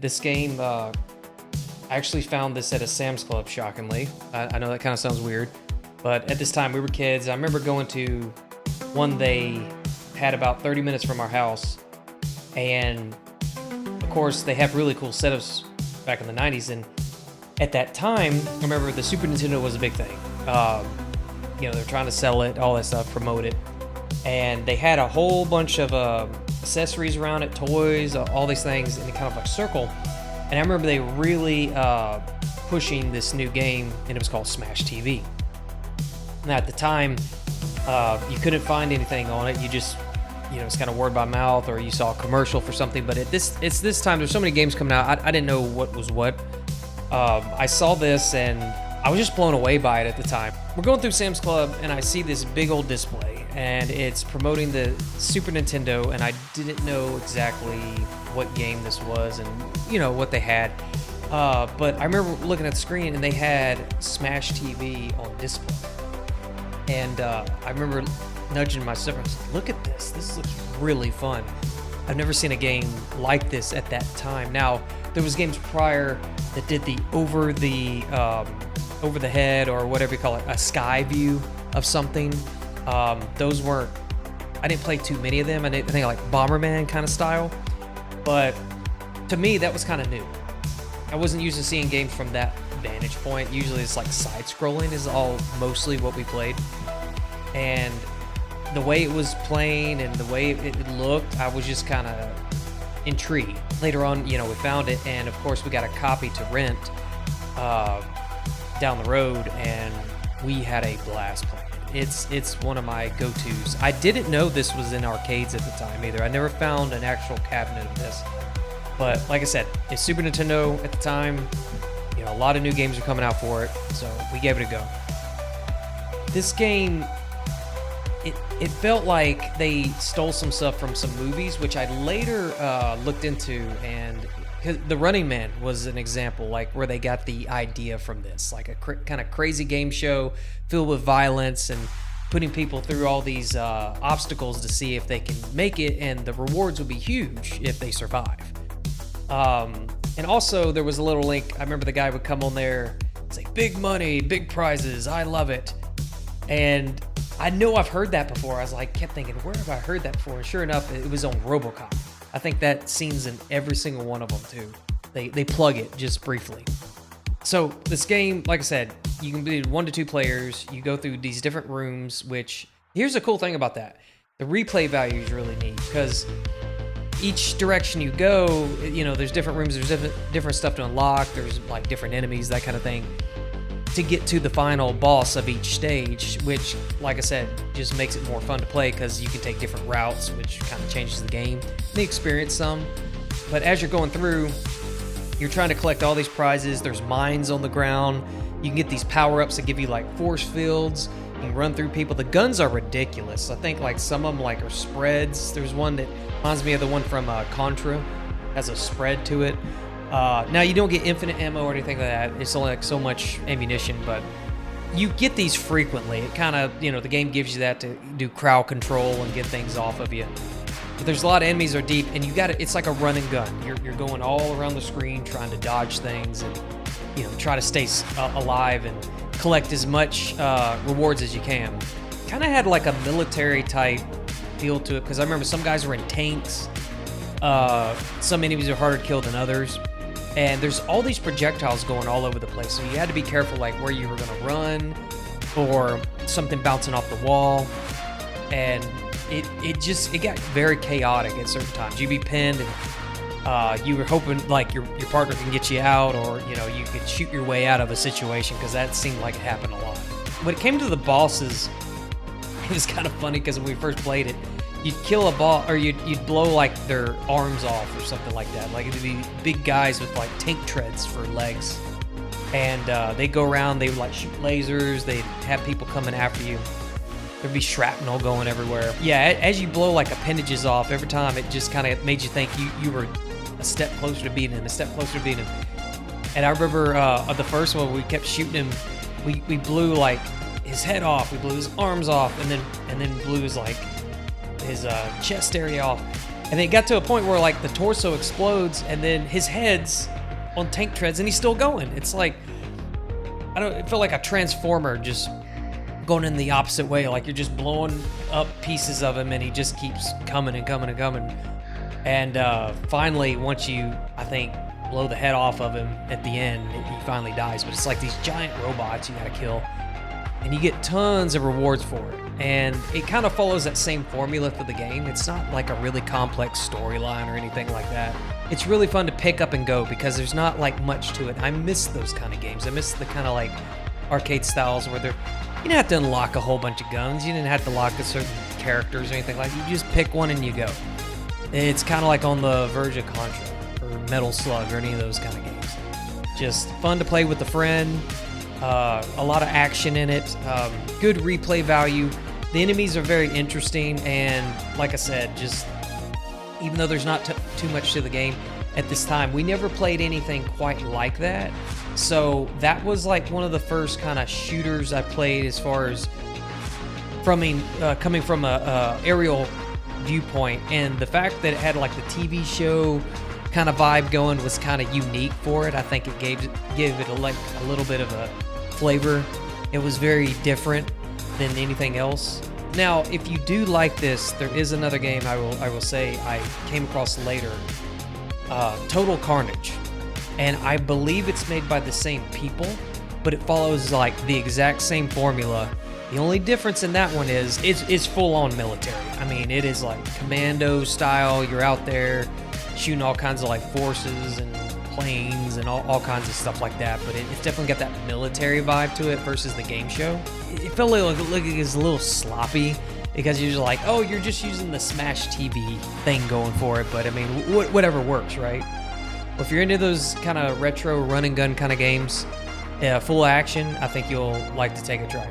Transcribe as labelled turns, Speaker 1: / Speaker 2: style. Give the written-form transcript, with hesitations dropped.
Speaker 1: This game, I actually found this at a Sam's Club, shockingly. I know that kind of sounds weird, but at this time we were kids. I remember going to one they had about 30 minutes from our house, and of course they have really cool setups back in the 90s. And at that time, I remember the Super Nintendo was a big thing. They're trying to sell it, all that stuff, promote it, and they had a whole bunch of accessories around it, toys, all these things in a kind of like circle. And I remember they really pushing this new game, and it was called Smash TV. Now at the time, you couldn't find anything on it. You just, it's kind of word by mouth, or you saw a commercial for something. But it's this time, there's so many games coming out, I didn't know what was what. I saw this, and I was just blown away by it at the time. We're going through Sam's Club, and I see this big old display, and it's promoting the Super Nintendo, and I didn't know exactly what game this was and, what they had. But I remember looking at the screen, and they had Smash TV on display. And I remember nudging my sister, I was like, look at this. This looks really fun. I've never seen a game like this at that time. Now, there was games prior that did the over the head, or whatever you call it, a sky view of something. Those weren't, I didn't play too many of them. I think like Bomberman kind of style. But to me, that was kind of new. I wasn't used to seeing games from that vantage point. Usually it's like side-scrolling is all mostly what we played. And the way it was playing and the way it looked, I was just kind of intrigued. Later on, we found it, and of course we got a copy to rent down the road, and we had a blast playing it. It's one of my go-tos. I didn't know this was in arcades at the time either. I never found an actual cabinet of this. But like I said, it's Super Nintendo at the time. A lot of new games are coming out for it, so we gave it a go. This game, it felt like they stole some stuff from some movies, which I later looked into, and The Running Man was an example, like where they got the idea from this, like a kind of crazy game show filled with violence and putting people through all these obstacles to see if they can make it, and the rewards would be huge if they survive. And also there was a little link. I remember the guy would come on there and say, big money, big prizes, I love it. And I know I've heard that before. I was like, kept thinking, where have I heard that before? And sure enough, it was on RoboCop. I think that scene's in every single one of them too. They plug it just briefly. So this game, like I said, you can be 1 to 2 players. You go through these different rooms, which here's the cool thing about that. The replay value is really neat, because each direction you go, there's different rooms, there's different stuff to unlock, there's like different enemies, that kind of thing, to get to the final boss of each stage, which, like I said, just makes it more fun to play, because you can take different routes, which kind of changes the game, the experience some. But as you're going through, you're trying to collect all these prizes. There's mines on the ground. You can get these power-ups that give you like force fields. You can run through people. The guns are ridiculous. I think like some of them like are spreads. There's one that reminds me of the one from Contra, has a spread to it. Now you don't get infinite ammo or anything like that. It's only like so much ammunition, but you get these frequently. It kind of, the game gives you that to do crowd control and get things off of you. But there's a lot of enemies that are deep, and you got it. It's like a run and gun. You're going all around the screen trying to dodge things and try to stay alive and collect as much rewards as you can. Kind of had like a military type feel to it, because I remember some guys were in tanks. Some enemies are harder to kill than others, and there's all these projectiles going all over the place, so you had to be careful like where you were going to run, or something bouncing off the wall. And it got very chaotic at certain times. You'd be pinned, and you were hoping like your partner can get you out, or you could shoot your way out of a situation, because that seemed like it happened a lot. When it came to the bosses, it was kind of funny, because when we first played it, you'd kill a boss, or you'd blow like their arms off or something like that. Like it'd be big guys with like tank treads for legs, and they'd go around. They would like shoot lasers. They'd have people coming after you. There'd be shrapnel going everywhere. Yeah, as you blow like appendages off every time, it just kind of made you think you were a step closer to beating him, a step closer to beating him. And I remember the first one, we kept shooting him. We blew like his head off, we blew his arms off, and then blew his like his chest area off. And it got to a point where like the torso explodes and then his head's on tank treads and he's still going. It's like, it felt like a transformer just going in the opposite way. Like you're just blowing up pieces of him and he just keeps coming and coming and coming. And finally, once you, I think, blow the head off of him at the end, he finally dies. But it's like these giant robots you gotta kill. And you get tons of rewards for it. And it kind of follows that same formula for the game. It's not like a really complex storyline or anything like that. It's really fun to pick up and go because there's not like much to it. I miss those kind of games. I miss the kind of like arcade styles where you didn't have to unlock a whole bunch of guns. You didn't have to lock a certain characters or anything like that. You just pick one and you go. It's kind of like on the verge of Contra or Metal Slug or any of those kind of games. Just fun to play with a friend. A lot of action in it. Good replay value. The enemies are very interesting, and like I said, just even though there's not too much to the game at this time, we never played anything quite like that. So that was like one of the first kind of shooters I played as far as coming from a aerial viewpoint, and the fact that it had like the TV show kind of vibe going was kind of unique for it. I think it gave it a little bit of a flavor. It was very different than anything else. Now, if you do like this, there is another game I will say I came across later, Total Carnage, and I believe it's made by the same people, but it follows like the exact same formula. The only difference in that one is it's full-on military. I mean, it is like commando style. You're out there shooting all kinds of like forces and planes and all kinds of stuff like that, but it's definitely got that military vibe to it versus the game show. It felt like it was a little sloppy because you're just like, oh, you're just using the Smash TV thing going for it, but I mean, whatever works, right? Well, if you're into those kind of retro run and gun kind of games, full action, I think you'll like to take a try.